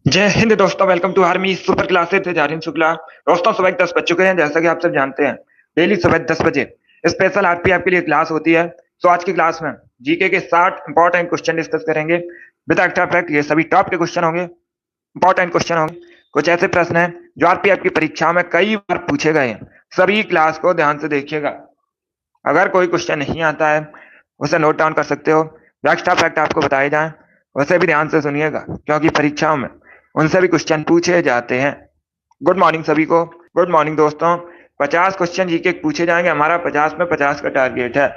जय हिंद दोस्तों, welcome to army super classes से जारिन शुक्ला। दोस्तों, सुबह 10 बज चुके हैं। जैसा कि आप सब जानते हैं, डेली सुबह 10 बजे स्पेशल आरपी आपके लिए क्लास होती है। तो आज की क्लास में जीके के 60 इंपॉर्टेंट क्वेश्चन डिस्कस करेंगे विद एक्स्ट्रा फैक्ट। ये सभी टॉप के क्वेश्चन होंगे, इंपॉर्टेंट क्वेश्चन होंगे। कुछ ऐसे प्रश्न हैं जो आरपीएफ की परीक्षा में कई बार पूछे गए हैं। सभी क्लास को ध्यान से देखिएगा। अगर कोई क्वेश्चन नहीं आता है, उसे नोट डाउन कर सकते हो। जो एक्स्ट्रा फैक्ट आपको बताए जाएं, उसे भी ध्यान से सुनिएगा, क्योंकि परीक्षाओं में उनसे भी क्वेश्चन पूछे जाते हैं। गुड मॉर्निंग सभी को। गुड मॉर्निंग दोस्तों। 50 क्वेश्चन जीके पूछे जाएंगे। हमारा 50 में 50 का टारगेट है।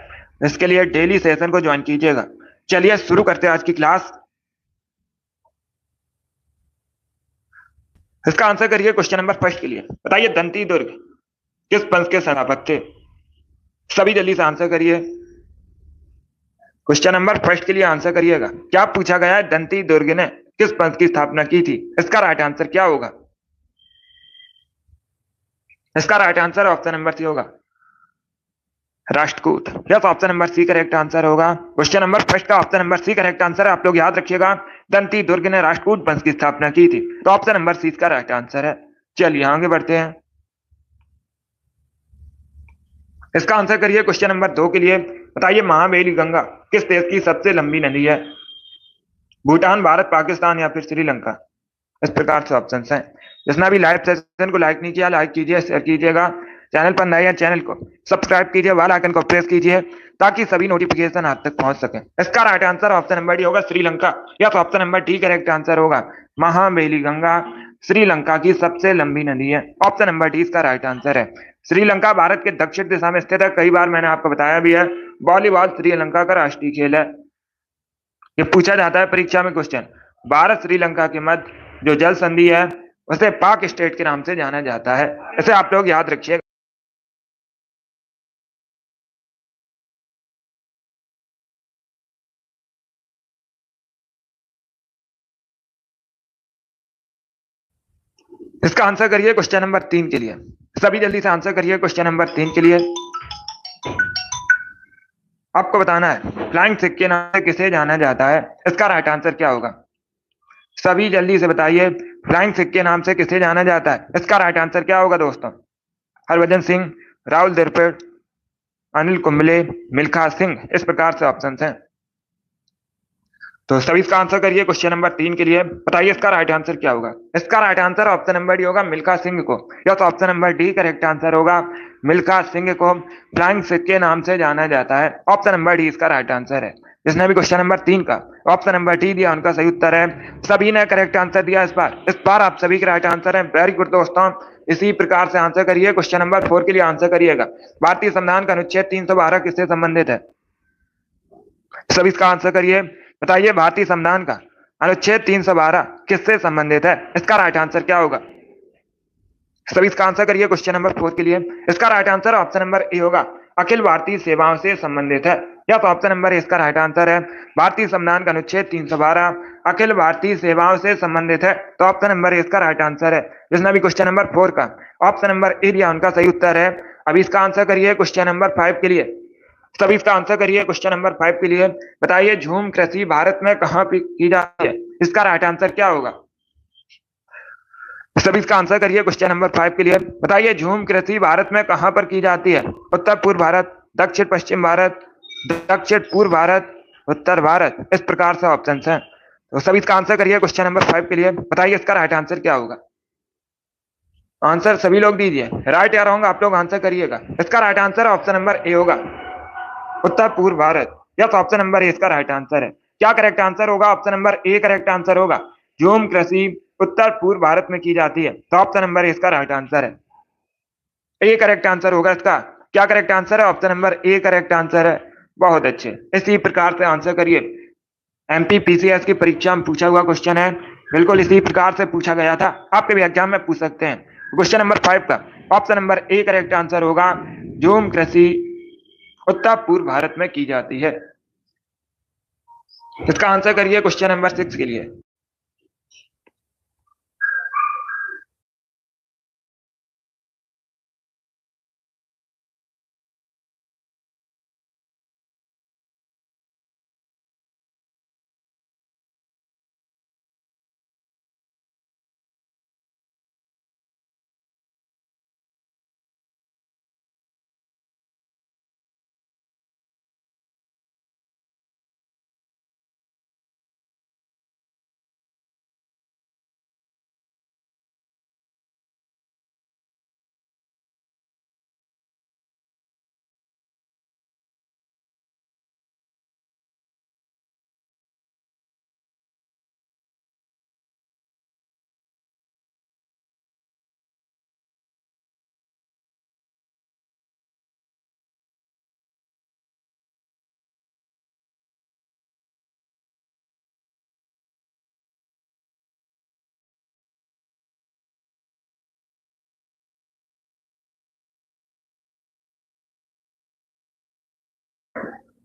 इसके लिए डेली सेशन को ज्वाइन कीजिएगा। चलिए शुरू करते हैं आज की क्लास। इसका आंसर करिए क्वेश्चन नंबर फर्स्ट के लिए। बताइए, दंती दुर्ग किस वंश के संस्थापक थे? सभी जल्दी से आंसर करिए। क्वेश्चन नंबर फर्स्ट के लिए आंसर करिएगा। क्या पूछा गया है? दंती दुर्ग ने किस वंश की स्थापना की थी? इसका राइट आंसर क्या होगा? इसका right answer option number C होगा, Rashtrakuta. Yes, option number C correct answer होगा। क्वेश्चन नंबर फर्स्ट का option number C correct answer है। आप लोग याद रखिएगा, दंती दुर्ग ने राष्ट्रकूट वंश की स्थापना की थी। तो ऑप्शन नंबर सी इसका राइट आंसर है। चलिए आगे बढ़ते हैं। इसका आंसर करिए क्वेश्चन नंबर 2 के लिए। बताइए, महावेली गंगा किस देश की सबसे लंबी नदी है? भूटान, भारत, पाकिस्तान या फिर श्रीलंका? इस प्रकार से ऑप्शन हैं। जिसने भी लाइव सेशन को लाइक नहीं किया, लाइक कीजिए, शेयर कीजिएगा। चैनल पर नए हैं, चैनल को सब्सक्राइब कीजिए, बेल आइकन को प्रेस कीजिए, ताकि सभी नोटिफिकेशन आप तक पहुंच सके। इसका right answer option number D होगा, श्रीलंका। या तो option number D correct answer होगा। महावेली गंगा श्रीलंका की सबसे लंबी नदी है। ऑप्शन नंबर डी इसका राइट आंसर है। श्रीलंका भारत के दक्षिण दिशा में स्थित है। कई बार मैंने आपको बताया भी है, वॉलीबॉल श्रीलंका का राष्ट्रीय खेल है। ये पूछा जाता है परीक्षा में क्वेश्चन। भारत श्रीलंका के मध्य जो जल संधि है, उसे पाक स्टेट के नाम से जाना जाता है। इसे आप लोग याद रखिएगा। इसका आंसर करिए क्वेश्चन नंबर 3 के लिए। सभी जल्दी से आंसर करिए क्वेश्चन नंबर 3 के लिए। आपको बताना है, फ्लाइंग सिख के नाम से किसे जाना जाता है? इसका राइट आंसर क्या होगा? सभी जल्दी से बताइए, फ्लाइंग सिख के नाम से किसे जाना जाता है? इसका राइट आंसर क्या होगा दोस्तों? हरभजन सिंह, राहुल द्रविड़, अनिल कुंबले, मिल्खा सिंह। इस प्रकार से ऑप्शन हैं। तो सभी इसका आंसर करिए क्वेश्चन नंबर 3 के लिए। बताइए इसका राइट आंसर क्या होगा? इसका right answer option number D होगा, मिल्खा सिंह को। या तो option number D correct answer होगा। मिल्खा सिंह को फ्लाइंग सिख के नाम से जाना जाता है। ऑप्शन नंबर डी इसका राइट आंसर है। जिसने भी क्वेश्चन नंबर 3 का ऑप्शन नंबर डी दिया, उनका सही उत्तर है। सभी ने करेक्ट आंसर दिया। इस बार आप सभी के राइट आंसर है। वेरी गुड दोस्तों। इसी प्रकार से आंसर करिए। क्वेश्चन नंबर 4 के लिए आंसर करिएगा। भारतीय संविधान का अनुच्छेद 312 किससे संबंधित है? सभी इसका आंसर करिए। बताइए, भारतीय संविधान का अनुच्छेद 312 किससे संबंधित है? इसका राइट आंसर क्या होगा? सभी इसका आंसर करिए क्वेश्चन नंबर 4 के लिए। इसका right answer option number A होगा, अखिल भारतीय सेवाओं से संबंधित है। या तो ऑप्शन नंबर ए इसका राइट आंसर है। भारतीय संविधान का अनुच्छेद 312 अखिल भारतीय सेवाओं से संबंधित है। तो ऑप्शन नंबर ए इसका राइट आंसर है। जिसने भी क्वेश्चन नंबर 4 का ऑप्शन नंबर ए दिया, उनका सही उत्तर है। अभी इसका आंसर करिए क्वेश्चन नंबर 5 के लिए। सभी इसका आंसर करिए क्वेश्चन नंबर 5 के लिए। बताइए, झूम कृषि भारत में कहाँ की जाती है? इसका राइट आंसर क्या होगा? सभी इसका आंसर करिए क्वेश्चन नंबर 5 के लिए। बताइए, झूम कृषि भारत में कहाँ पर की जाती है? उत्तर पूर्व भारत, दक्षिण पश्चिम भारत, दक्षिण पूर्व भारत, उत्तर भारत। इस प्रकार से ऑप्शन हैं। तो सभी इसका आंसर करिए क्वेश्चन नंबर 5 के लिए। बताइए इसका राइट आंसर क्या होगा? आंसर सभी लोग दीजिए। राइट या रॉन्ग आप लोग आंसर करिएगा। इसका right answer option number A होगा, उत्तर पूर्व Bharat. Yes, option number A इसका राइट आंसर है। क्या करेक्ट आंसर होगा? Option number A correct answer होगा। झूम कृषि उत्तर पूर्व भारत में की जाती है। तो ऑप्शन नंबर ए इसका राइट आंसर है। ए करेक्ट आंसर होगा इसका। क्या करेक्ट आंसर है? Option number A correct answer है। बहुत अच्छे। इसी प्रकार से आंसर करिए। एमपी पीसीएस की परीक्षा में पूछा हुआ क्वेश्चन है। बिल्कुल इसी प्रकार से पूछा गया था। आपके भी एग्जाम में पूछ सकते हैं। क्वेश्चन नंबर 5 का option number A correct answer होगा, झूम कृषि उत्तर पूर्व भारत में की जाती है। इसका आंसर करिए क्वेश्चन नंबर 6 के लिए।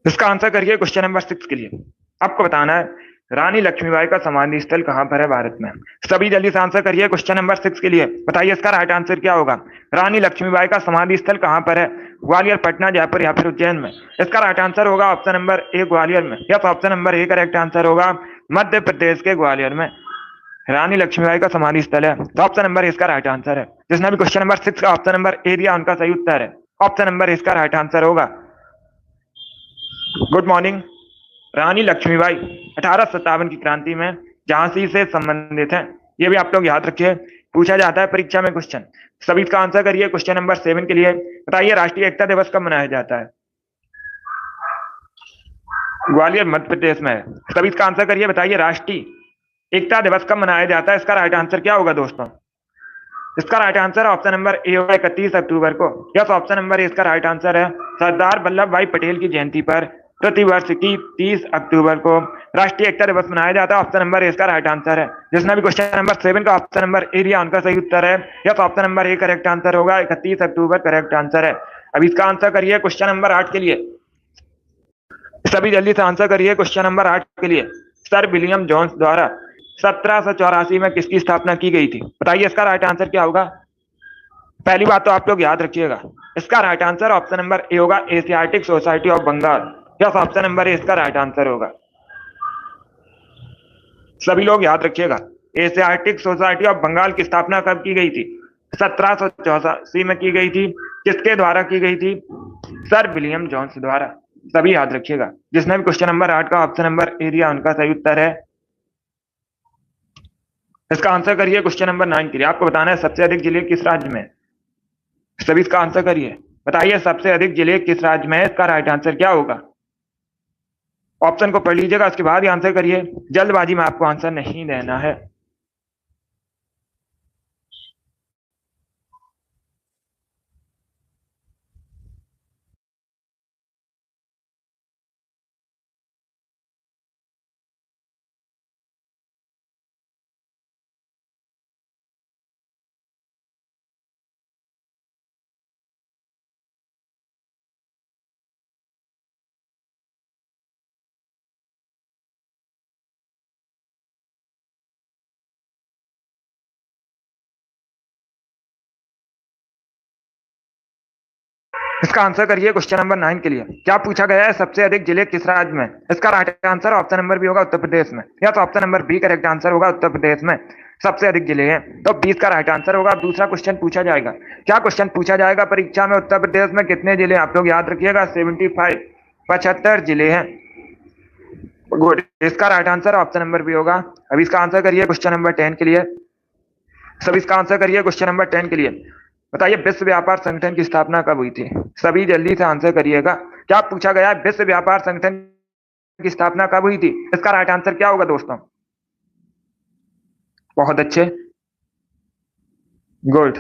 इसका आंसर करिए क्वेश्चन नंबर 6 के लिए। आपको बताना है रानी लक्ष्मीबाई का समाधि स्थल कहां पर है भारत में। सभी जल्दी से आंसर करिए क्वेश्चन नंबर 6 के लिए। बताइए इसका राइट आंसर क्या होगा। रानी लक्ष्मीबाई का समाधि स्थल कहां पर है। ग्वालियर, पटना, जयपुर या फिर उज्जैन में। इसका राइट आंसर होगा ऑप्शन नंबर ए, ग्वालियर में। Yes, option number A correct answer होगा। मध्य प्रदेश के ग्वालियर में रानी लक्ष्मीबाई का समाधि स्थल है, तो ऑप्शन नंबर इसका राइट आंसर है। जिसने भी क्वेश्चन नंबर 6 का ऑप्शन नंबर ए दिया उनका सही उत्तर है। ऑप्शन नंबर इसका राइट आंसर होगा। Good morning. रानी लक्ष्मीबाई 1857 की क्रांति में झांसी से संबंधित है, ये भी आप लोग याद रखिए, पूछा जाता है परीक्षा में क्वेश्चन। सभी इसका आंसर करिए क्वेश्चन नंबर 7 के लिए। बताइए राष्ट्रीय एकता दिवस कब मनाया जाता है। ग्वालियर मध्य प्रदेश में है। सभी इसका आंसर करिए। बताइए राष्ट्रीय एकता दिवस कब मनाया जाता है। इसका राइट आंसर क्या होगा दोस्तों। इसका right answer option number A होगा 31 अक्टूबर को। यस, ऑप्शन नंबर ए इसका राइट आंसर है। सरदार वल्लभ भाई पटेल की जयंती पर प्रतिवर्ष की 30 अक्टूबर को राष्ट्रीय एकता दिवस मनाया जाता है। ऑप्शन नंबर ए इसका राइट आंसर है। जिसने भी क्वेश्चन नंबर 7 का ऑप्शन नंबर ए दिया उनका सही उत्तर है। Yes, option number A correct answer होगा। 31 अक्टूबर करेक्ट आंसर है। अब इसका आंसर करिए क्वेश्चन नंबर 8 के लिए। सभी जल्दी से आंसर करिए क्वेश्चन नंबर 8 के लिए। सर विलियम जोन्स द्वारा 1784 में किसकी स्थापना की गई थी। बताइए इसका राइट आंसर क्या होगा। पहली बात तो आप लोग याद रखिएगा, इसका right answer option number A होगा, Asiatic Society of Bengal. Yes, option number A इसका राइट आंसर होगा। सभी लोग याद रखिएगा, एशियाटिक सोसाइटी ऑफ बंगाल की स्थापना कब की गई थी। 1784 में की गई थी। किसके द्वारा की गई थी। सर विलियम जोन्स द्वारा। सभी याद रखिएगा। जिसने भी क्वेश्चन नंबर 8 का ऑप्शन नंबर ए दिया उनका सही उत्तर है। इसका आंसर करिए क्वेश्चन नंबर 9 के लिए। आपको बताना है सबसे अधिक जिले किस राज्य में। सभी इसका आंसर करिए। बताइए सबसे अधिक जिले किस राज्य में है। इसका राइट आंसर क्या होगा। ऑप्शन को पढ़ लीजिएगा, उसके बाद ही आंसर करिए। जल्दबाजी में आपको आंसर नहीं देना है। इसका आंसर करिए क्वेश्चन नंबर 9 के लिए। क्या पूछा गया है सबसे अधिक जिले किस राज्य में। इसका right answer option number B होगा, उत्तर प्रदेश में। या तो option number B correct answer होगा, उत्तर प्रदेश में सबसे अधिक जिले हैं, तो 20 का राइट आंसर होगा। दूसरा क्वेश्चन पूछा जाएगा। क्या क्वेश्चन पूछा जाएगा परीक्षा में, उत्तर प्रदेश में कितने जिले। आप लोग याद रखिएगा 75, 75 जिले हैं। गुड, इसका right answer option number B होगा। अब इसका आंसर करिए क्वेश्चन नंबर 10 के लिए। सब इसका आंसर करिए क्वेश्चन नंबर 10 के लिए। बताइए विश्व व्यापार संगठन की स्थापना कब हुई थी। सभी जल्दी से आंसर करिएगा। क्या पूछा गया है विश्व व्यापार संगठन की स्थापना कब हुई थी। इसका राइट आंसर क्या होगा दोस्तों। बहुत अच्छे, गुड।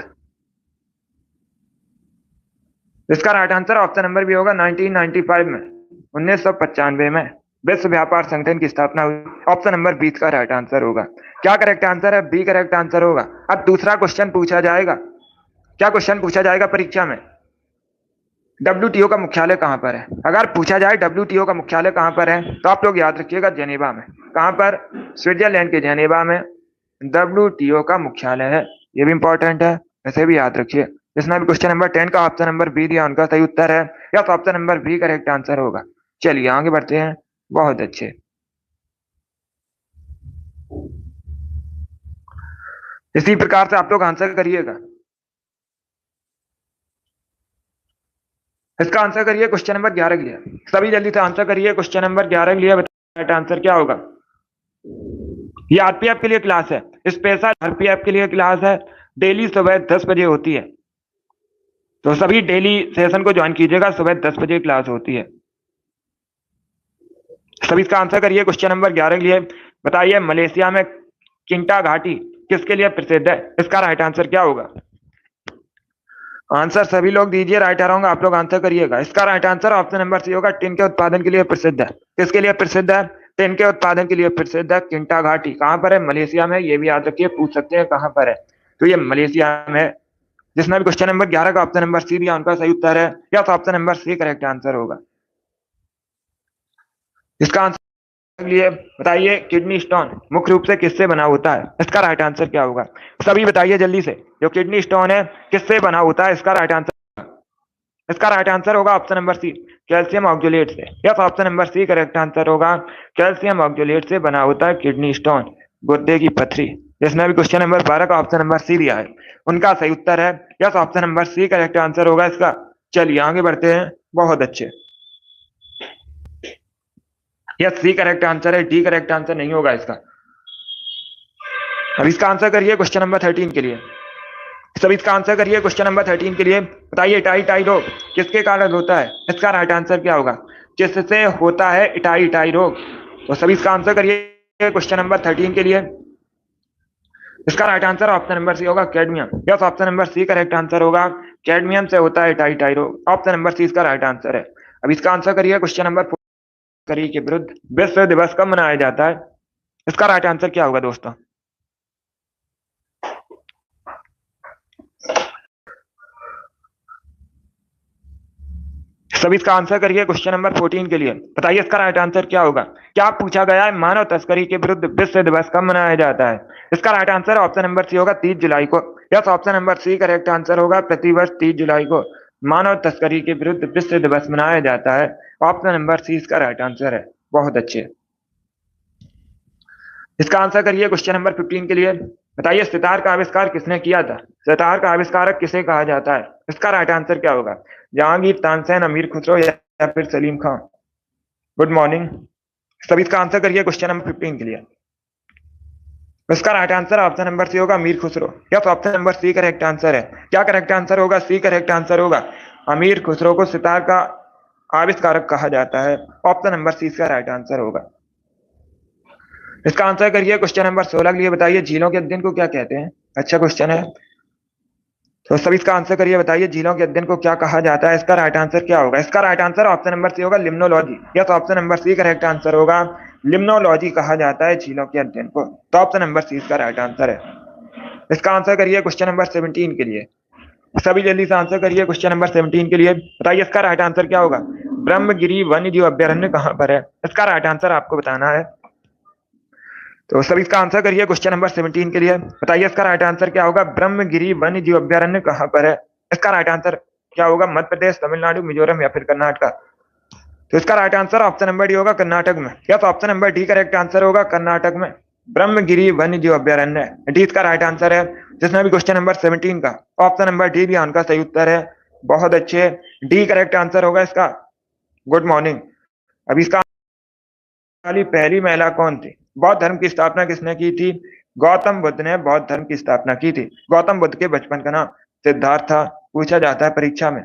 इसका राइट आंसर ऑप्शन नंबर भी होगा 1995 में, 1995 में विश्व व्यापार संगठन की स्थापना हुई। ऑप्शन नंबर 20 का राइट आंसर होगा। क्या करेक्ट आंसर है। बी करेक्ट आंसर होगा। अब दूसरा क्वेश्चन पूछा जाएगा। क्या क्वेश्चन पूछा जाएगा परीक्षा में, डब्ल्यूटीओ का मुख्यालय कहां पर है। अगर पूछा जाए डब्ल्यूटीओ का मुख्यालय कहां पर है, तो आप लोग याद रखिएगा जेनेवा में। कहां पर, स्विट्जरलैंड के जेनेवा में डब्ल्यूटीओ का मुख्यालय है। ये भी इंपॉर्टेंट है, वैसे भी याद रखिए। जिसने भी क्वेश्चन नंबर 10 का ऑप्शन नंबर बी दिया उनका सही उत्तर है, या तो option number B correct answer होगा। चलिए आगे बढ़ते हैं। बहुत अच्छे। इसी प्रकार से आप लोग आंसर करिएगा। इसका आंसर करिए क्वेश्चन नंबर 11 के लिए। सभी जल्दी से आंसर करिए क्वेश्चन नंबर 11 के लिए। बताइए आंसर क्या होगा। ये आरपीएफ के लिए क्लास है, स्पेशल आरपीएफ के लिए क्लास है। डेली सुबह 10 बजे होती है, तो सभी डेली सेशन को ज्वाइन कीजिएगा। सुबह 10 बजे क्लास होती है। सभी इसका आंसर करिए क्वेश्चन नंबर 11 के लिए। बताइए मलेशिया में किंटा घाटी किसके लिए प्रसिद्ध है। इसका राइट आंसर क्या होगा। आंसर सभी लोग दीजिए, राइट आ रहा हूँ, आप लोग आंसर करिएगा। इसका right answer option number C होगा, टिन के उत्पादन के लिए प्रसिद्ध है। किसके लिए प्रसिद्ध है, टिन के उत्पादन के लिए प्रसिद्ध है। किंटा घाटी कहां पर है, मलेशिया में। ये भी याद रखिए, पूछ सकते हैं कहां पर है, तो ये मलेशिया में। जिसने भी क्वेश्चन नंबर 11 का ऑप्शन नंबर सी दिया उनका सही उत्तर है, या तो option number C correct answer होगा। इसका आंसर लिए बताइए, किडनी स्टोन मुख्य रूप से किससे बना होता है? इसका राइट आंसर क्या होगा? सभी बताइए जल्दी से, जो किडनी स्टोन है किससे बना होता है? इसका राइट आंसर, इसका राइट आंसर होगा option number C, calcium oxalate से। Yes, option number C correct answer होगा, कैल्शियम ऑक्जेलेट से बना होता है किडनी स्टोन, गुर्दे की पथरी। जिसने भी क्वेश्चन नंबर 12 का ऑप्शन नंबर सी दिया है उनका सही उत्तर है yes, option number C correct answer होगा इसका। चलिए आगे बढ़ते हैं, बहुत अच्छे। यस, सी करेक्ट आंसर है, डी करेक्ट आंसर नहीं होगा इसका। अब इसका आंसर करिए क्वेश्चन नंबर 13 के लिए। सब इसका आंसर करिए क्वेश्चन नंबर 13 के लिए। बताइए इटाई इटाई रोग किसके कारण होता है? इसका राइट आंसर क्या होगा? किससे होता है इटाई इटाई रोग? तो सभी इसका आंसर करिए क्वेश्चन नंबर 13 के लिए। इसका right answer option number C होगा, cadmium. Yes, option number C correct answer होगा, कैडमियम से होता है इटाई इटाई रोग। ऑप्शन नंबर सी इसका राइट आंसर है। अब इसका आंसर करिए क्वेश्चन नंबर 4 के विरुद्ध विश्व दिवस कब मनाया जाता है? इसका राइट आंसर क्या होगा दोस्तों? सभी इसका आंसर करिए क्वेश्चन नंबर 14 के लिए। बताइए इसका राइट आंसर क्या होगा? क्या पूछा गया है, मानव तस्करी के विरुद्ध विश्व दिवस कब मनाया जाता है? इसका right answer option number C होगा, 30 जुलाई को। Yes, option number C correct answer होगा, प्रतिवर्ष 30 जुलाई को मानव तस्करी के विरुद्ध विश्व दिवस मनाया जाता है। ऑप्शन नंबर सी इसका राइट आंसर है। बहुत अच्छे। इसका आंसर करिए क्वेश्चन नंबर 15 के लिए। बताइए सितार का आविष्कार किसने किया था? सितार का आविष्कारक किसे कहा जाता है? इसका राइट आंसर क्या होगा? जहांगीर, तानसेन, अमीर खुसरो या फिर सलीम खान? Good morning. सभी इसका आंसर करिए क्वेश्चन नंबर 15 के लिए। इसका right answer option number C होगा, Amir Khusro. Yes, option number C correct answer है। क्या करेक्ट आंसर होगा? सी करेक्ट आंसर होगा, अमीर खुसरो को सितार का आविष्कारक कहा जाता है। ऑप्शन नंबर सी इसका राइट आंसर होगा। इसका आंसर करिए क्वेश्चन नंबर 16 के लिए। बताइए झीलों के अध्ययन को क्या कहते हैं? अच्छा क्वेश्चन है, तो सभी इसका आंसर करिए। बताइए झीलों के अध्ययन को क्या कहा जाता है? इसका राइट आंसर क्या होगा? इसका right answer option number C होगा, limnology. Yes, option number C correct answer होगा, लिम्नोलॉजी कहा जाता है झीलों के अध्ययन को। तो ऑप्शन नंबर सी इसका राइट आंसर है। इसका आंसर करिए क्वेश्चन नंबर 17 के लिए। सभी जल्दी से आंसर करिए क्वेश्चन नंबर 17 के लिए। बताइए इसका राइट आंसर क्या होगा? ब्रह्मगिरी वन्य जीव अभ्यारण्य कहाँ पर है? इसका राइट आंसर आपको बताना है। तो सभी इसका आंसर करिए क्वेश्चन नंबर 17 के लिए। बताइए इसका राइट आंसर क्या होगा? ब्रह्मगिरी वन्य जीव अभ्यारण्य कहाँ पर है? इसका राइट आंसर क्या होगा? मध्य प्रदेश, तमिलनाडु, मिजोरम या फिर कर्नाटक? तो इसका right answer option number D होगा, कर्नाटक में। Yes, option number D correct answer होगा, कर्नाटक में ब्रह्मगिरी वन्य जीव अभ्यारण्य, डी इसका राइट आंसर है। जिसने भी क्वेश्चन नंबर 17 का ऑप्शन नंबर डी दिया उनका सही उत्तर है। बहुत अच्छे, डी करेक्ट आंसर होगा इसका। Good morning. अब इसका वाली पहली महिला कौन थी? बौद्ध धर्म की स्थापना किसने की थी? गौतम बुद्ध ने बौद्ध धर्म की स्थापना की थी। गौतम बुद्ध के बचपन का नाम सिद्धार्थ था, पूछा जाता है परीक्षा में।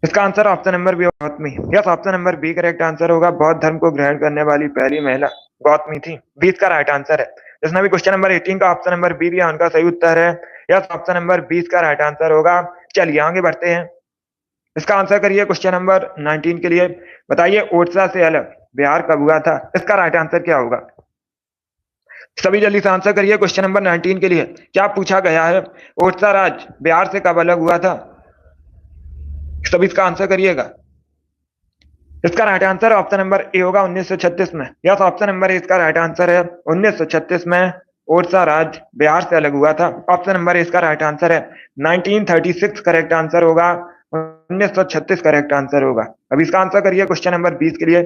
इसका answer option number B Gautami. Yes, option number B correct answer होगा, बौद्ध धर्म को ग्रहण करने वाली पहली महिला गौतमी थी। बी इसका राइट आंसर है। जिसने भी क्वेश्चन नंबर 18 का ऑप्शन नंबर बी दिया उनका सही उत्तर है। यस, ऑप्शन नंबर 20 का राइट आंसर होगा। चलिए आगे बढ़ते हैं। इसका आंसर करिए क्वेश्चन नंबर 19 के लिए। बताइए ओडिशा से अलग बिहार कब हुआ था? इसका राइट आंसर क्या होगा? सभी जल्दी से आंसर करिए क्वेश्चन नंबर 19 के लिए। क्या पूछा गया है? ओडिशा राज्य बिहार से कब अलग हुआ था? सभी इसका आंसर करिएगा। इसका right answer option number A होगा, 1936 में। यस, ऑप्शन नंबर ए इसका राइट आंसर है। 1936 में ओडिशा राज्य बिहार से अलग हुआ था। ऑप्शन नंबर ए इसका राइट आंसर है। 1936 करेक्ट आंसर होगा, 1936 करेक्ट आंसर होगा। अब इसका आंसर करिए क्वेश्चन नंबर 20 के लिए।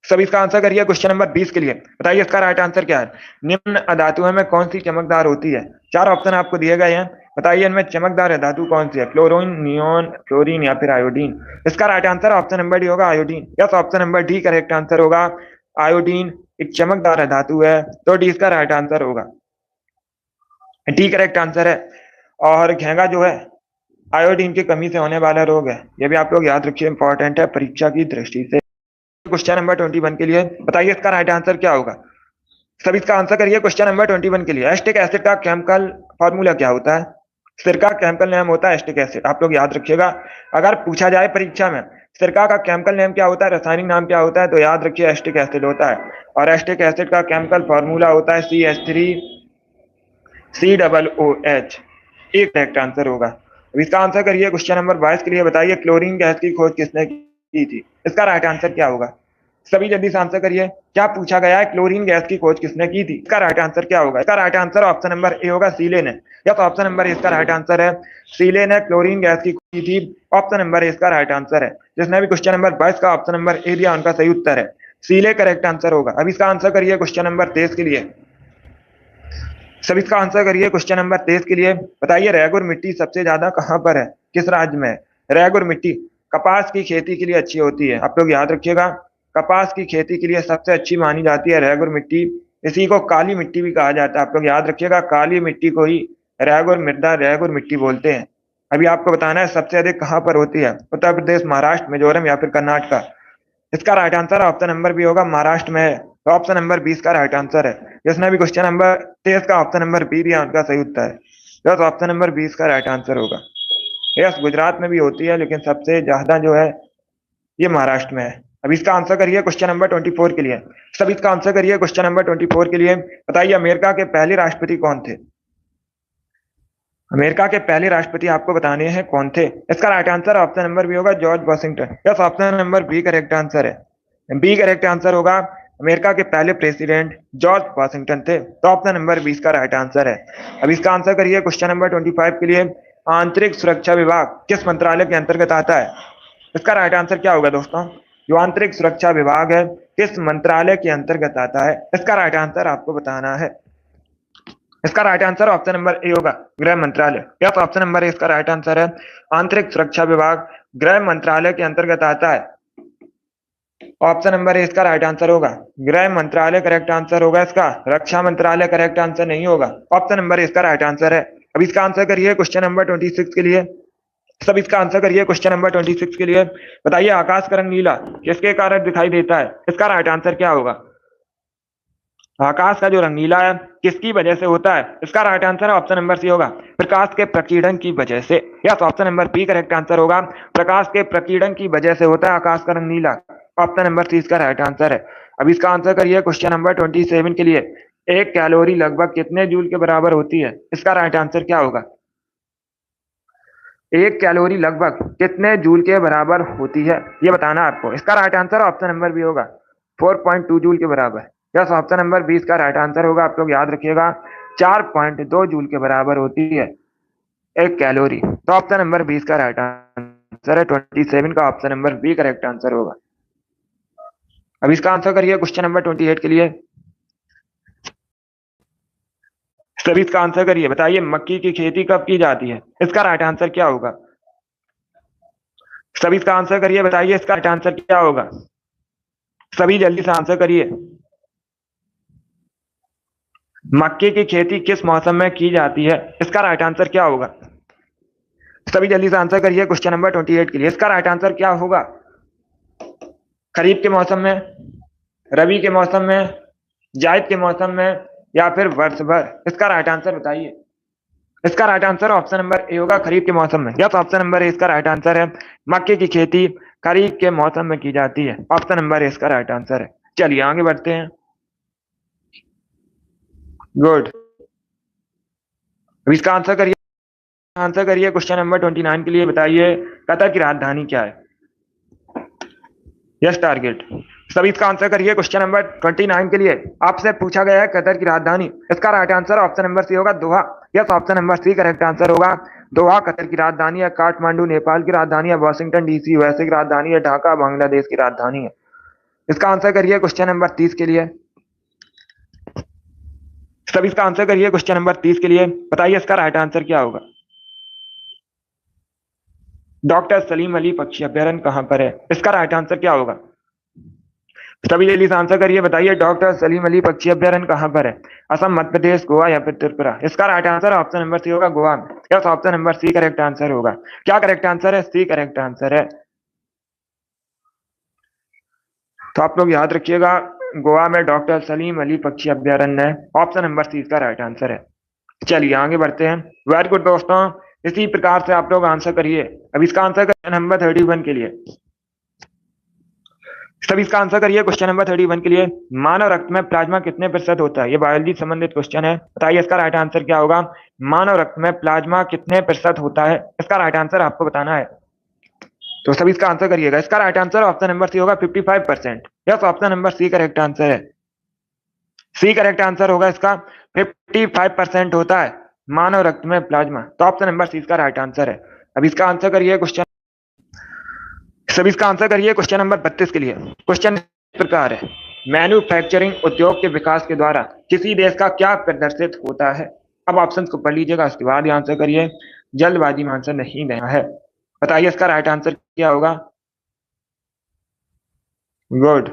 सभी इसका आंसर करिए क्वेश्चन नंबर 20 के लिए। बताइए इसका राइट आंसर क्या है? निम्न धातुओं में कौन सी चमकदार होती है? 4 ऑप्शन आपको दिए गए हैं। बताइए इनमें चमकदार धातु कौन सी है? क्लोरीन, नियोन, क्लोरीन या फिर आयोडीन? इसका right answer option number D होगा, iodine. Yes, option number D correct answer होगा, आयोडीन एक चमकदार धातु है, तो डी इसका राइट आंसर होगा। डी करेक्ट आंसर है। और घेंगा जो है आयोडीन की कमी से होने वाला रोग है, यह भी आप लोग याद रखिए, इंपॉर्टेंट है परीक्षा की दृष्टि से। क्वेश्चन नंबर 21 के लिए। बताइए इसका राइट आंसर क्या होगा? सभी इसका आंसर करिए क्वेश्चन नंबर 21 के लिए। एस्टिक एसिड का केमिकल फॉर्मूला क्या होता है? सिरका केमिकल नेम होता है एस्टिक एसिड, आप लोग याद रखिएगा। अगर पूछा जाए परीक्षा में सिरका का केमिकल नेम क्या होता है, रासायनिक नाम क्या होता है, तो याद रखिए एस्टिक एसिड होता है। और एस्टिक एसिड का केमिकल फॉर्मूला होता है CH3COOH। एक करेक्ट आंसर होगा। इसका आंसर करिए क्वेश्चन नंबर 22 के लिए। बताइए क्लोरीन गैस की खोज किसने की थी? इसका राइट आंसर क्या होगा? सभी जल्दी से आंसर करिए। क्या पूछा गया है, क्लोरीन गैस की खोज किसने की थी? इसका राइट आंसर क्या होगा? इसका right answer option number A होगा, सीले ने। या तो ऑप्शन नंबर ए इसका राइट आंसर है, सीले ने क्लोरीन गैस की खोज की थी। ऑप्शन नंबर ए इसका राइट आंसर है। जिसने भी क्वेश्चन नंबर 22 का ऑप्शन नंबर ए दिया उनका सही उत्तर है, सीले करेक्ट आंसर होगा। अब इसका आंसर करिए क्वेश्चन नंबर 23 के लिए। सब इसका आंसर करिए क्वेश्चन नंबर 23 के लिए। बताइए रेगुर मिट्टी सबसे ज्यादा कहां पर है, किस राज्य में? रेगुर मिट्टी कपास की खेती के लिए अच्छी होती है, आप लोग याद रखिएगा। कपास की खेती के लिए सबसे अच्छी मानी जाती है रेगुर मिट्टी। इसी को काली मिट्टी भी कहा जाता है, आप लोग याद रखिएगा। काली मिट्टी को ही रेगुर मृदा, रेगुर मिट्टी बोलते हैं। अभी आपको बताना है सबसे अधिक कहां पर होती है, उत्तर प्रदेश, महाराष्ट्र, मिजोरम या फिर कर्नाटका। इसका right answer option number B होगा, महाराष्ट्र में है। तो ऑप्शन नंबर 20 का राइट आंसर है। जिसने भी क्वेश्चन नंबर 23 का ऑप्शन नंबर बी दिया उनका सही उत्तर है। तो ऑप्शन नंबर 20 का राइट आंसर होगा। यस, गुजरात में भी होती है लेकिन सबसे ज्यादा जो है ये महाराष्ट्र में है। अब इसका आंसर करिए क्वेश्चन नंबर 24 के लिए। सब इसका आंसर करिए क्वेश्चन नंबर 24 के लिए। बताइए अमेरिका के पहले राष्ट्रपति कौन थे? अमेरिका के पहले राष्ट्रपति आपको बताने हैं कौन थे। इसका right answer option number B होगा, George Washington. Yes, option number B correct answer है। बी करेक्ट आंसर होगा, अमेरिका के पहले प्रेसिडेंट जॉर्ज वॉशिंगटन थे। तो ऑप्शन नंबर 20 का राइट आंसर है। अब इसका आंसर करिए क्वेश्चन नंबर 25 के लिए। आंतरिक सुरक्षा विभाग किस मंत्रालय के अंतर्गत आता है? इसका राइट आंसर क्या होगा दोस्तों? जो आंतरिक सुरक्षा विभाग है किस मंत्रालय के अंतर्गत आता है, इसका राइट आंसर आपको बताना है। इसका right answer option number A होगा, गृह मंत्रालय। या तो ऑप्शन नंबर ए इसका राइट आंसर है। आंतरिक सुरक्षा विभाग गृह मंत्रालय के अंतर्गत आता है। ऑप्शन नंबर ए इसका राइट आंसर होगा, गृह मंत्रालय करेक्ट आंसर होगा इसका, रक्षा मंत्रालय करेक्ट आंसर नहीं होगा। ऑप्शन नंबर ए इसका राइट आंसर है। अब इसका आंसर करिए क्वेश्चन नंबर 26 के लिए। सब इसका आंसर करिए क्वेश्चन नंबर 26 के लिए। बताइए आकाश का रंग नीला किसके कारण दिखाई देता है? इसका राइट आंसर क्या होगा? आकाश का जो रंग नीला है किसकी वजह से होता है? इसका right answer option number C होगा, प्रकाश के प्रकीर्णन की वजह से। या option number B correct answer होगा, प्रकाश के प्रकीर्णन की वजह से होता है आकाश का रंग नीला। ऑप्शन नंबर सी इसका राइट आंसर है। अब इसका आंसर करिए क्वेश्चन नंबर 27 के लिए। एक कैलोरी लगभग कितने जूल के बराबर होती है? इसका राइट आंसर क्या होगा? एक कैलोरी लगभग कितने जूल के बराबर होती है, ये बताना आपको। इसका right answer option number B होगा, 4.2 जूल के बराबर। यस, ऑप्शन नंबर 20 का राइट आंसर होगा, आप लोग याद रखिएगा, 4.2 जूल के बराबर होती है एक कैलोरी। तो ऑप्शन नंबर 20 का राइट आंसर है, 27 का option number B correct answer होगा। अब इसका आंसर करिए क्वेश्चन नंबर 28 के लिए। सभी इसका आंसर करिए। बताइए मक्की की खेती कब की जाती है? इसका राइट आंसर क्या होगा? सभी इसका आंसर करिए। बताइए इसका राइट आंसर क्या होगा? सभी जल्दी से आंसर करिए। मक्के की खेती किस मौसम में की जाती है? इसका राइट आंसर क्या होगा? सभी जल्दी से आंसर करिए क्वेश्चन नंबर 28 के लिए। इसका राइट आंसर क्या होगा? खरीफ के मौसम में, रबी के मौसम में, जायद के मौसम में या फिर वर्ष भर? इसका राइट आंसर बताइए। इसका right answer option number A होगा, खरीफ के मौसम में। यस, ऑप्शन नंबर ए इसका राइट आंसर है। मक्के की खेती खरीफ के मौसम में की जाती है। ऑप्शन नंबर ए इसका राइट आंसर है। चलिए आगे बढ़ते हैं। गुड। इसका आंसर करिए। आंसर करिए क्वेश्चन नंबर 29 के लिए। बताइए कतर की राजधानी क्या है? Yes, target. सभी इसका आंसर करिए क्वेश्चन नंबर 29 के लिए। आपसे पूछा गया है कतर की राजधानी। इसका right answer option number C होगा, Doha. Yes, option number C correct answer होगा, दोहा कतर की राजधानी है। काठमांडू नेपाल की राजधानी है। वॉशिंगटन डीसी यूएसए की राजधानी है। ढाका बांग्लादेश की राजधानी है। इसका आंसर करिए क्वेश्चन नंबर 30 के लिए। सभी इसका आंसर करिए क्वेश्चन नंबर 30 के लिए। बताइए इसका राइट आंसर क्या होगा? डॉक्टर सलीम अली पक्षी अभ्यारण्य कहां पर है? इसका राइट आंसर क्या होगा? सभी जल्दी से आंसर करिए। बताइए डॉक्टर सलीम अली पक्षी अभ्यारण्य कहां पर है? असम, मध्य प्रदेश, गोवा या फिर त्रिपुरा? इसका right answer option number C होगा, गोवा में। Yes, option number C correct answer होगा। क्या करेक्ट आंसर है? सी करेक्ट आंसर है। तो आप लोग याद रखिएगा, गोवा में डॉक्टर सलीम अली पक्षी अभ्यारण्य है। ऑप्शन नंबर सी इसका राइट आंसर है। चलिए आगे बढ़ते हैं। वेरी गुड दोस्तों, इसी प्रकार से आप लोग आंसर करिए। अब इसका आंसर करिए नंबर 31 के लिए। सभी इसका आंसर करिए क्वेश्चन नंबर 31 के लिए। मानव रक्त में प्लाज्मा कितने प्रतिशत होता है? ये बायोलॉजी संबंधित क्वेश्चन है। बताइए इसका राइट आंसर क्या होगा? मानव रक्त में प्लाज्मा कितने प्रतिशत होता है? इसका राइट आंसर आपको बताना है। तो सभी इसका आंसर करिएगा। इसका right answer option number C होगा 55%। Yes, option number C correct answer है। सी करेक्ट आंसर होगा इसका। 55% होता है मानव रक्त में प्लाज्मा। तो ऑप्शन नंबर सी इसका राइट आंसर है। अब इसका आंसर करिए क्वेश्चन, सभी इसका आंसर करिए क्वेश्चन नंबर 32 के लिए। क्वेश्चन इस प्रकार है, मैन्युफैक्चरिंग उद्योग के विकास के द्वारा किसी देश का क्या प्रदर्शित होता है। अब ऑप्शन को पढ़ लीजिएगा, उसके बाद ही आंसर करिए, जल्दबाजी में आंसर नहीं देना है। बताइए इसका राइट आंसर क्या होगा। गुड,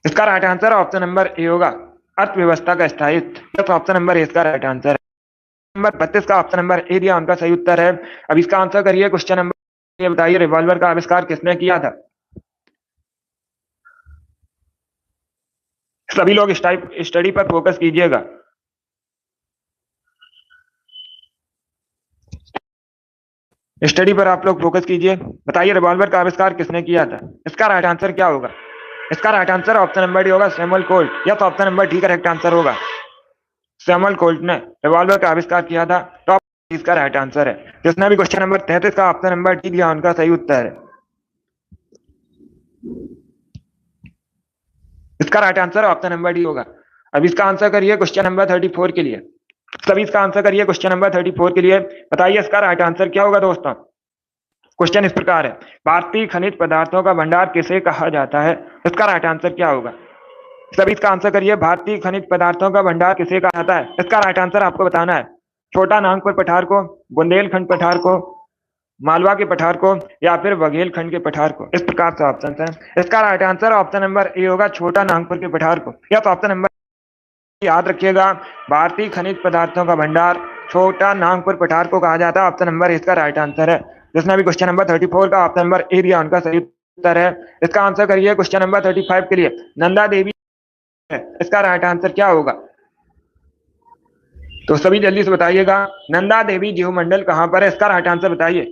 इसका right answer option number A होगा, अर्थव्यवस्था का स्थायित्व। तो ऑप्शन नंबर ए इसका राइट आंसर है। नंबर 32 का ऑप्शन नंबर ए दिया, उनका सही उत्तर है। अब इसका आंसर करिए क्वेश्चन नंबर, ये बताइए रिवॉल्वर का आविष्कार किसने किया था। सभी लोग स्टडी पर फोकस कीजिएगा। स्टडी पर आप लोग फोकस कीजिए। बताइए रिवॉल्वर का आविष्कार किसने किया था। इसका राइट आंसर क्या होगा। इसका right answer option number D होगा, सैमुअल कोल्ट। या तो option number D correct answer होगा। सैमुअल कोल्ट ने रिवॉल्वर का आविष्कार किया था। तो इसका राइट आंसर है। जिसने भी क्वेश्चन नंबर 33 का ऑप्शन नंबर डी दिया, उनका सही उत्तर है। इसका right answer option number D होगा। अब इसका आंसर करिए क्वेश्चन नंबर 34 के लिए। सभी इसका आंसर करिए क्वेश्चन नंबर 34 के लिए। बताइए इसका राइट आंसर क्या होगा दोस्तों। क्वेश्चन इस प्रकार है, भारतीय खनिज पदार्थों का भंडार किसे कहा जाता है। इसका राइट आंसर क्या होगा। सभी इसका आंसर करिए, भारतीय खनिज पदार्थों का भंडार किसे कहा जाता है। इसका राइट आंसर आपको बताना है, छोटा नागपुर पठार को, बुंदेलखंड पठार को, मालवा के पठार को, या फिर बघेलखंड के पठार को। इस प्रकार से ऑप्शन है। इसका right answer option number A होगा, छोटा नागपुर के पठार को। या तो ऑप्शन नंबर याद रखिएगा, भारतीय खनिज पदार्थों का भंडार छोटा नागपुर पठार को कहा जाता है। ऑप्शन नंबर इसका राइट आंसर है। जिसने भी क्वेश्चन नंबर 34 का ऑप्शन नंबर ए दिया, उनका सही उत्तर है। इसका आंसर करिए क्वेश्चन नंबर 35 के लिए। नंदा देवी है, इसका राइट आंसर क्या होगा। तो सभी जल्दी से बताइएगा, नंदा देवी जीवमंडल कहां पर है। इसका राइट आंसर बताइए।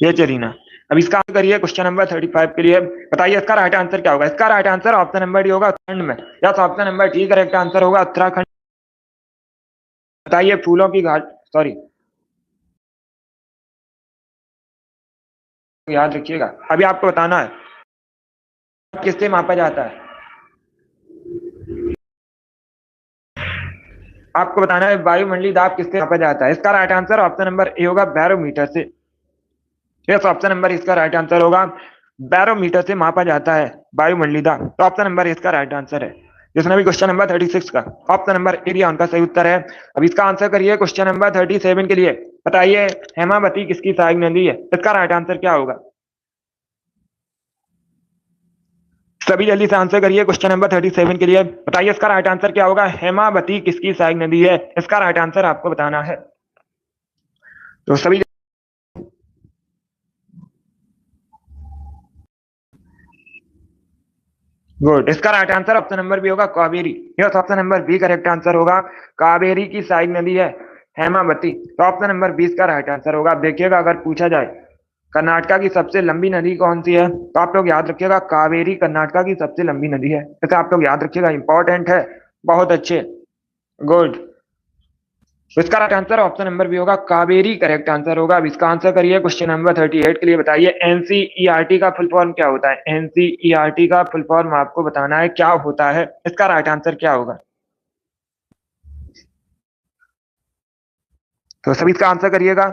ये चरीना। अब इसका आंसर करिए क्वेश्चन नंबर 35 के लिए। बताइए इसका राइट आंसर क्या होगा। इसका right answer option number D होगा, उत्तराखंड में। या तो option number D correct answer होगा, उत्तराखंड। बताइए फूलों की घाट, सॉरी, याद रखिएगा। अभी आपको बताना है किससे मापा जाता है। आपको बताना है वायुमंडलीय दाब किससे मापा जाता है। इसका right answer option number A होगा, बैरोमीटर से। यस, ऑप्शन नंबर इसका राइट आंसर होगा, बैरोमीटर से मापा जाता है वायुमंडलीय दाब। तो ऑप्शन नंबर इसका राइट आंसर है। जिसने भी क्वेश्चन नंबर 36 का ऑप्शन नंबर ए दिया, उनका सही उत्तर है। अब इसका आंसर करिए क्वेश्चन नंबर 37 के लिए। बताइए हेमावती किसकी सहायक नदी है। इसका राइट आंसर क्या होगा। सभी जल्दी से आंसर करिए क्वेश्चन नंबर 37 के लिए। बताइए इसका राइट आंसर क्या होगा। हेमावती किसकी सहायक नदी है। इसका राइट आंसर आपको बताना है। तो सभी गुड, इसका right answer option number B होगा, Kaveri. Yes, option number B correct answer होगा, कावेरी की सहायक नदी है हेमावती। तो ऑप्शन नंबर 20 का राइट आंसर होगा। देखिएगा अगर पूछा जाए कर्नाटका की सबसे लंबी नदी कौन सी है, तो आप लोग याद रखिएगा कावेरी कर्नाटका की सबसे लंबी नदी है। ऐसा आप लोग याद रखिएगा, इंपॉर्टेंट है, बहुत अच्छे। गुड, तो इसका right answer option number B होगा, कावेरी करेक्ट आंसर होगा। अब इसका आंसर करिए क्वेश्चन नंबर 38 के लिए। बताइए एनसीईआरटी का फुल फॉर्म क्या होता है। एनसीईआरटी का फुल फॉर्म आपको बताना है क्या होता है। इसका राइट आंसर क्या होगा। तो सभी इसका आंसर करिएगा।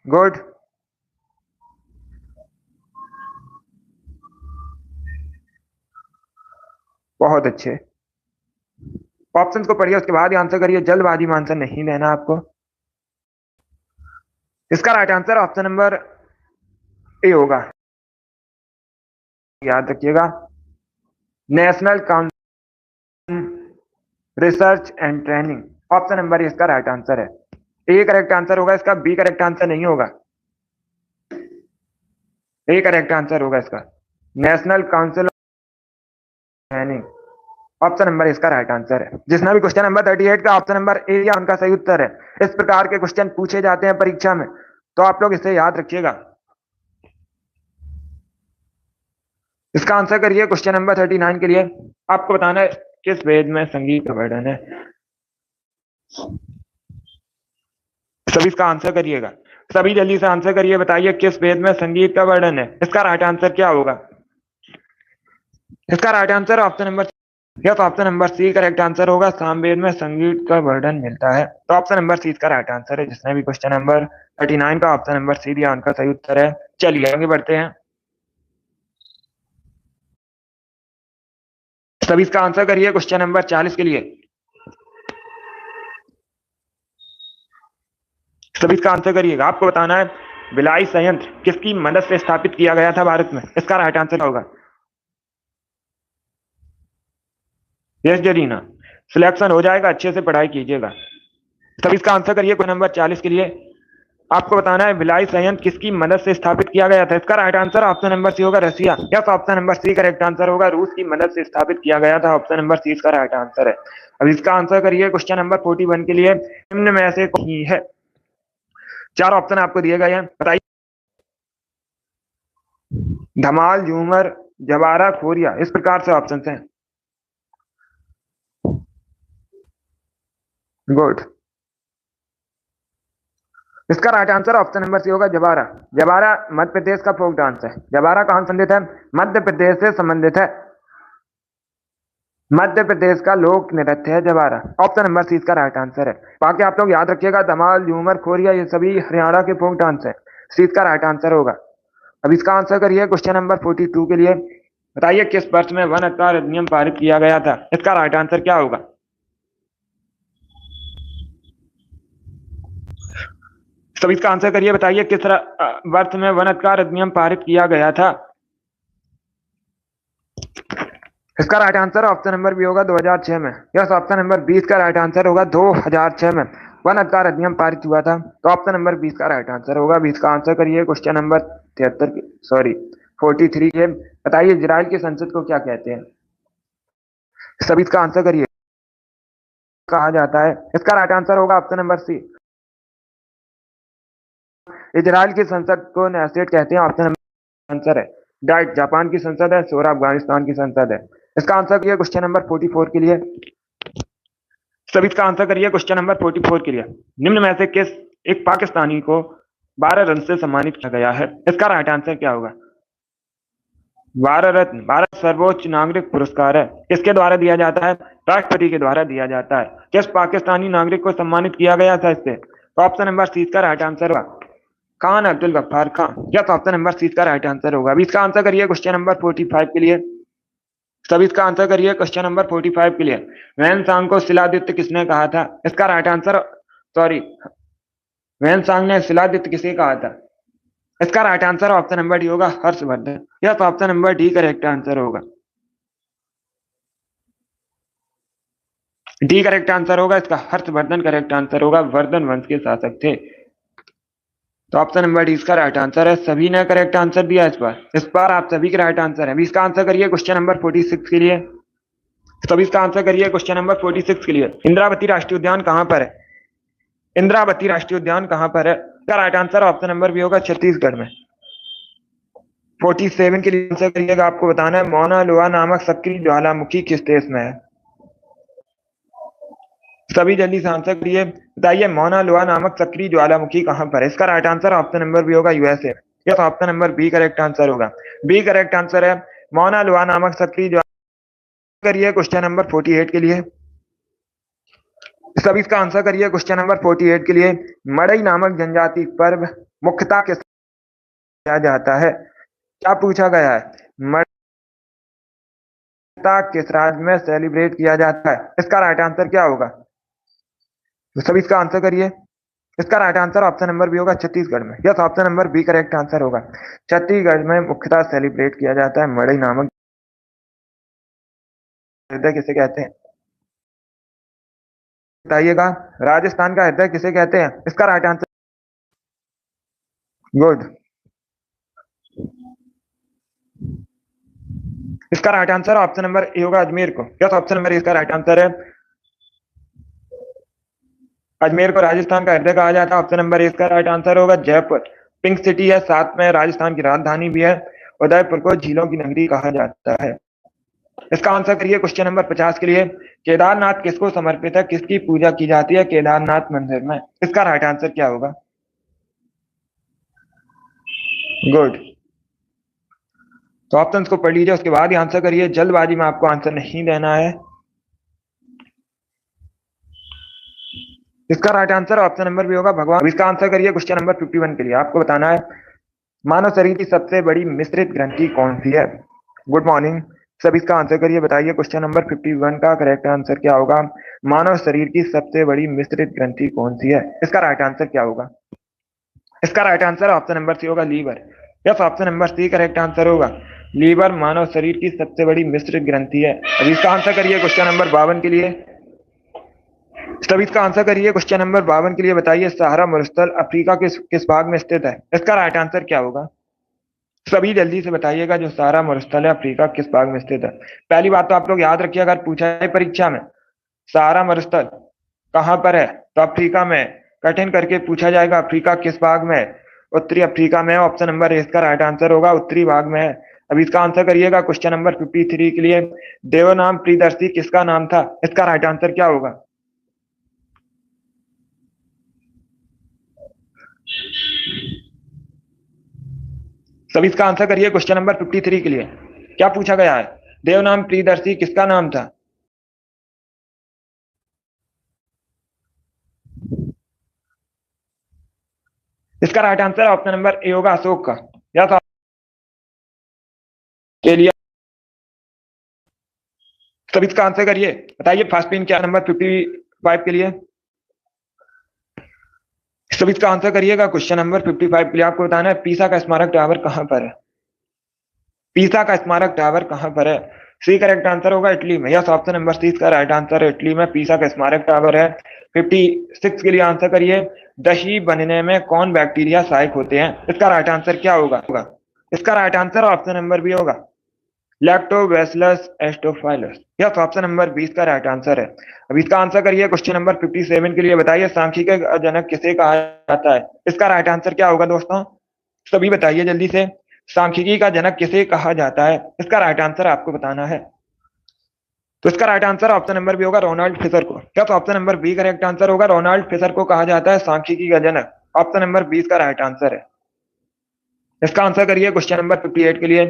गुड, बहुत अच्छे। ऑप्शंस को पढ़िए, उसके बाद ही आंसर करिए, जल्दबाजी में आंसर नहीं देना आपको। इसका right answer option number A होगा, याद रखिएगा, national council research and training. Option number इसका राइट आंसर है। ए करेक्ट आंसर होगा इसका, बी करेक्ट आंसर नहीं होगा। ए करेक्ट आंसर होगा इसका, national council training. Option number इसका राइट आंसर है। जिसने भी क्वेश्चन नंबर 38 का ऑप्शन नंबर ए या उनका सही उत्तर है। इस प्रकार के क्वेश्चन पूछे जाते हैं परीक्षा में, तो आप लोग इसे याद रखिएगा। इसका आंसर करिए क्वेश्चन नंबर 39 के लिए। आपको बताना है किस वेद में संगीत का वर्णन है। सभी इसका आंसर करिएगा, सभी जल्दी से आंसर करिए। बताइए किस वेद में संगीत का वर्णन है? इसका राइट आंसर क्या होगा? इसका right answer option number yes, option number C correct answer होगा। सामवेद में संगीत का वर्णन मिलता है, तो ऑप्शन नंबर सी इसका राइट आंसर है। जिसने भी क्वेश्चन नंबर 39 का ऑप्शन नंबर सी दिया उनका सही उत्तर है। चलिए आगे बढ़ते हैं। सभी इसका आंसर करिए क्वेश्चन नंबर 40 के लिए। सभी इसका आंसर करिएगा। आपको बताना है भिलाई संयंत्र किसकी मदद से स्थापित किया गया था भारत में? इसका राइट आंसर क्या होगा? यस जरीना, सिलेक्शन हो जाएगा, अच्छे से पढ़ाई कीजिएगा। सभी इसका आंसर करिए क्वेश्चन नंबर 40 के लिए। आपको बताना है भिलाई संयंत्र किसकी मदद से स्थापित किया गया था? इसका right answer option number C होगा, Russia. Yes, option number C correct answer होगा। रूस की मदद से स्थापित किया गया था, ऑप्शन नंबर सी इसका राइट आंसर है। अब इसका आंसर करिए क्वेश्चन नंबर 41 के लिए। निम्न में से कौन है? चार ऑप्शन आपको दिए गए हैं, बताइए। धमाल, झूमर, जवारा, खोरिया, इस प्रकार से ऑप्शन हैं। गुड, इसका right answer option number C होगा, जवारा। जवारा मध्य प्रदेश का फोक डांस है। जवारा कहां संबंधित है? मध्य प्रदेश से संबंधित है। मध्य प्रदेश का लोक नृत्य है जवारा, ऑप्शन नंबर सी इसका राइट आंसर है। बाकी आप लोग याद रखिएगा, धमाल, झूमर, खोरिया ये सभी हरियाणा के फोक डांस है। सी इसका राइट आंसर होगा। अब इसका आंसर करिए क्वेश्चन नंबर 42 के लिए। बताइए किस वर्ष में वन अधिकार अधिनियम पारित किया गया था? इसका राइट आंसर क्या होगा? सब इसका आंसर करिए। बताइए किस वर्ष में वन अधिकार अधिनियम पारित किया गया था? इसका right answer option number B होगा, 2006 में। यस, ऑप्शन नंबर 20 का राइट आंसर होगा, 2006 में वन अधिकार अधिनियम पारित हुआ था, तो ऑप्शन नंबर 20 का राइट आंसर होगा। 20 का आंसर करिए क्वेश्चन नंबर 43 के। बताइए इजराइल की संसद को क्या कहते हैं? सब इसका आंसर करिए। कहा जाता है, इसका राइट आंसर होगा ऑप्शन नंबर सी, इजराइल की संसद को नेसेट कहते हैं, ऑप्शन नंबर आंसर है। डाइट जापान की संसद है, सोरा अफगानिस्तान की संसद है। इसका आंसर करिए क्वेश्चन नंबर 44 के लिए। सभी इसका आंसर करिए क्वेश्चन नंबर 44 के लिए। निम्न में से किस एक पाकिस्तानी को 12 रन से सम्मानित किया गया है? इसका राइट आंसर क्या होगा? भारत रत्न, भारत सर्वोच्च नागरिक पुरस्कार है। किसके द्वारा दिया जाता है? राष्ट्रपति के द्वारा दिया जाता है। किस पाकिस्तानी नागरिक को सम्मानित किया गया था इससे? तो ऑप्शन नंबर सी का राइट आंसर होगा, Khan Abdul Ghaffar Khan. Yes, option number C का राइट आंसर होगा। अभी इसका आंसर करिए क्वेश्चन नंबर 45 के लिए। सभी इसका आंसर करिए क्वेश्चन नंबर 45 के लिए। वैन को शिलादित्य किसने कहा था? इसका राइट आंसर वैन ने शिलादित्य किसे कहा था? इसका right answer option number D होगा, Harshvardhan. Yes, option number D correct answer होगा। डी करेक्ट आंसर होगा इसका, हर्षवर्धन करेक्ट आंसर होगा। वर्धन वंश के शासक थे, तो ऑप्शन नंबर डी इसका राइट आंसर है। सभी ने करेक्ट आंसर दिया इस बार आप सभी के राइट आंसर है। अभी इसका आंसर करिए क्वेश्चन नंबर 46 के लिए। सभी इसका आंसर करिए क्वेश्चन नंबर 46 के लिए। इंद्रावती राष्ट्रीय उद्यान कहां पर है? इंद्रावती राष्ट्रीय उद्यान कहां पर है? इसका right answer option number B होगा, छत्तीसगढ़ में। 47 के लिए आंसर करिएगा। आपको बताना है मौना लोहा नामक सक्रिय ज्वालामुखी किस देश में है? सभी जल्दी से आंसर करिए। बताइए मौना लोहा नामक सक्रिय ज्वालामुखी कहां पर है? इसका right answer option number B होगा, USA. Yes, option number B correct answer होगा। बी करेक्ट आंसर है, मौना लोहा नामक सक्रिय ज्वालामुखी। करिए क्वेश्चन नंबर 48 के लिए। सभी इसका आंसर करिए क्वेश्चन नंबर 48 के लिए। मड़ई नामक जनजाति पर्व मुख्यतः किस किया जाता है? क्या पूछा गया है? मुख्यतः किस राज्य में सेलिब्रेट किया जाता है? इसका राइट आंसर क्या होगा? तो सभी इसका आंसर करिए। इसका right answer option number B होगा, छत्तीसगढ़ में। Yes, option number B correct answer होगा। छत्तीसगढ़ में मुख्यतः सेलिब्रेट किया जाता है मड़ई नामक हृदय किसे कहते हैं? बताइएगा, राजस्थान का हृदय किसे कहते हैं? इसका राइट आंसर गुड, इसका right answer option number A होगा, अजमेर को। यस, ऑप्शन नंबर ए इसका राइट आंसर है। अजमेर को राजस्थान का हृदय कहा जाता है, ऑप्शन नंबर ए इसका राइट आंसर होगा। जयपुर पिंक सिटी है, साथ में राजस्थान की राजधानी भी है। उदयपुर को झीलों की नगरी कहा जाता है। इसका आंसर करिए क्वेश्चन नंबर 50 के लिए। केदारनाथ किसको समर्पित है, किसकी पूजा की जाती है केदारनाथ मंदिर में? इसका राइट आंसर क्या होगा? गुड। तो ऑप्शंस को पढ़ लीजिए, उसके बाद ही आंसर करिए, जल्दबाजी में आपको आंसर नहीं देना है। इसका राइट आंसर ऑप्शन नंबर भी होगा भगवान। इसका आंसर करिए क्वेश्चन नंबर 51 के लिए। आपको बताना है मानव शरीर की सबसे बड़ी मिश्रित ग्रंथि कौन सी है? गुड मॉर्निंग सब, इसका आंसर करिए, बताइए क्वेश्चन नंबर 51 का करेक्ट आंसर क्या होगा? मानव शरीर की सबसे बड़ी मिश्रित ग्रंथि कौन सी है? इसका राइट आंसर क्या होगा? इसका right answer option number C होगा, liver. Yes, option number C correct answer होगा। लीवर मानव शरीर की सबसे बड़ी मिश्रित ग्रंथि है। अब इसका आंसर करिए क्वेश्चन नंबर 52 के लिए। तब इसका आंसर करिए क्वेश्चन नंबर 52 के लिए, बताइए सहारा मरुस्थल अफ्रीका के किस भाग में स्थित है? इसका राइट आंसर क्या होगा? सभी जल्दी से बताइएगा, जो सहारा मरुस्थल है अफ्रीका किस भाग में स्थित है? पहली बात तो आप लोग याद रखिए, अगर पूछा है परीक्षा में सहारा मरुस्थल कहां पर है तो अफ्रीका में, कठिन करके पूछा जाएगा अफ्रीका किस भाग में है? उत्तरी अफ्रीका में। ऑप्शन नंबर ए इसका राइट आंसर होगा, उत्तरी भाग में है। अब इसका आंसर करिएगा क्वेश्चन नंबर 53 के लिए। देवनाम प्रियदर्शी किसका नाम था? इसका राइट आंसर क्या होगा? सभी इसका आंसर करिए क्वेश्चन नंबर 53 के लिए। क्या पूछा गया है? देवनाम प्रियदर्शी किसका नाम था? इसका right answer option number A होगा, अशोक का। या तो के लिए सभी इसका आंसर करिए, बताइए फर्स्ट पिन क्या नंबर 55 के लिए। सभी इसका आंसर करिएगा क्वेश्चन नंबर 55 के लिए। आपको बताना है पीसा का स्मारक टावर कहां पर है? पीसा का स्मारक टावर कहां पर है? सी करेक्ट आंसर होगा, इटली में। यस, ऑप्शन नंबर सी इसका राइट आंसर है, इटली में पीसा का स्मारक टावर है। 56 के लिए आंसर करिए, दही बनने में कौन बैक्टीरिया सहायक होते हैं? इसका राइट आंसर क्या होगा? इसका right answer option number B होगा, Lactobacillus acidophilus. Yes, option number 20 का राइट आंसर है। अब इसका आंसर करिए क्वेश्चन नंबर 57 के लिए, बताइए सांख्यिकी का जनक किसे कहा जाता है? इसका राइट आंसर क्या होगा दोस्तों? सभी बताइए जल्दी से, सांख्यिकी का जनक किसे कहा जाता है? इसका राइट आंसर आपको बताना है। तो इसका right answer option number B होगा, रोनाल्ड फिशर को। क्या? तो option number B correct answer होगा, रोनाल्ड फिशर को कहा जाता है सांख्यिकी का जनक। ऑप्शन नंबर 20 का राइट आंसर है। इसका आंसर करिए क्वेश्चन नंबर 58 के लिए।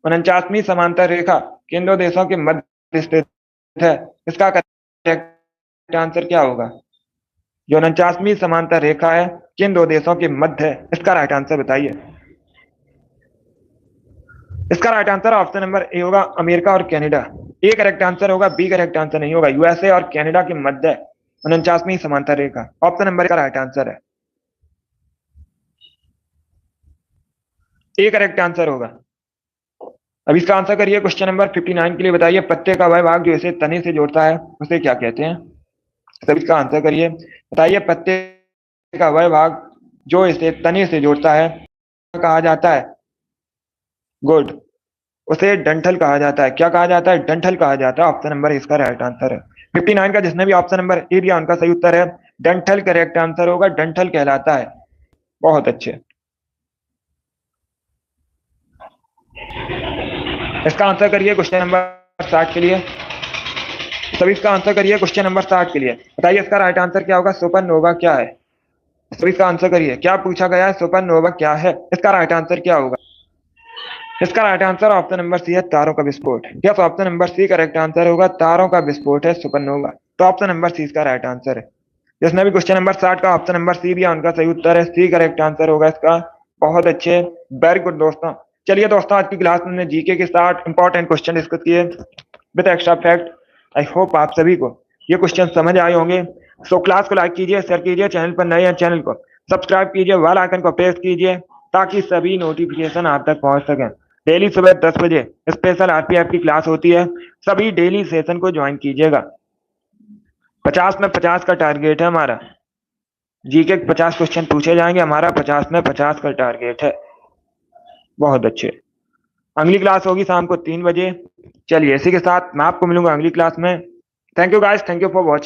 49वीं समांतर रेखा किन दो देशों के मध्य स्थित है? इसका करेक्ट आंसर क्या होगा? जो 49वीं समांतर रेखा है किन दो देशों के मध्य है? इसका राइट आंसर बताइए। इसका right answer option number A होगा, अमेरिका और कनाडा। ए करेक्ट आंसर होगा, बी करेक्ट आंसर नहीं होगा। यूएसए और कनाडा के मध्य 49वीं समांतर रेखा। ऑप्शन नंबर का राइट आंसर है, ए करेक्ट आंसर होगा। अब इसका आंसर करिए क्वेश्चन नंबर 59 के लिए, बताइए पत्ते का वह भाग जो इसे तने से जोड़ता है उसे क्या कहते हैं? सब इसका आंसर करिए, बताइए पत्ते का वह भाग जो इसे तने से जोड़ता है कहा जाता है? गुड, उसे डंठल कहा जाता है। क्या कहा जाता है? डंठल कहा जाता है। ऑप्शन नंबर इसका राइट आंसर है। 59 का जिसने भी ऑप्शन नंबर ए दिया उनका सही उत्तर है डंठल, करेक्ट आंसर होगा, डंठल कहलाता है। बहुत अच्छे। इसका आंसर करिए क्वेश्चन नंबर 60 के लिए। सभी इसका आंसर करिए क्वेश्चन नंबर 60 के लिए, बताइए इसका राइट आंसर क्या होगा? सुपरनोवा क्या है? सभी इसका आंसर करिए, क्या पूछा गया है? सुपरनोवा क्या है? इसका राइट आंसर क्या होगा? इसका right answer option number C है, तारों का विस्फोट। Yes, option number C correct answer होगा, तारों का विस्फोट है सुपरनोवा। तो ऑप्शन नंबर सी इसका राइट आंसर है। जिसने भी क्वेश्चन नंबर 60 का ऑप्शन नंबर सी दिया उनका सही उत्तर है, सी करेक्ट आंसर होगा इसका। बहुत अच्छे, वेरी गुड दोस्तों। चलिए दोस्तों, आज की क्लास में जीके के 60 इंपॉर्टेंट क्वेश्चन डिस्कस किए with extra fact. I hope आप सभी को ये क्वेश्चन समझ आए होंगे। सो क्लास को लाइक कीजिए, शेयर कीजिए, चैनल पर नए हैं चैनल को सब्सक्राइब कीजिए, बेल आइकन को प्रेस कीजिए ताकि सभी नोटिफिकेशन आप तक पहुंच सकें। डेली सुबह 10 बजे स्पेशल आरपीएफ की क्लास होती है, सभी डेली सेशन को ज्वाइन कीजिएगा। 50 में 50 का टारगेट है हमारा, जीके 50 क्वेश्चन पूछे जाएंगे, हमारा 50 में 50 का टारगेट है। बहुत अच्छे। अगली क्लास होगी शाम को 3 बजे। चलिए इसी के साथ मैं आपको मिलूंगा अगली क्लास में। Thank you guys, thank you for watching.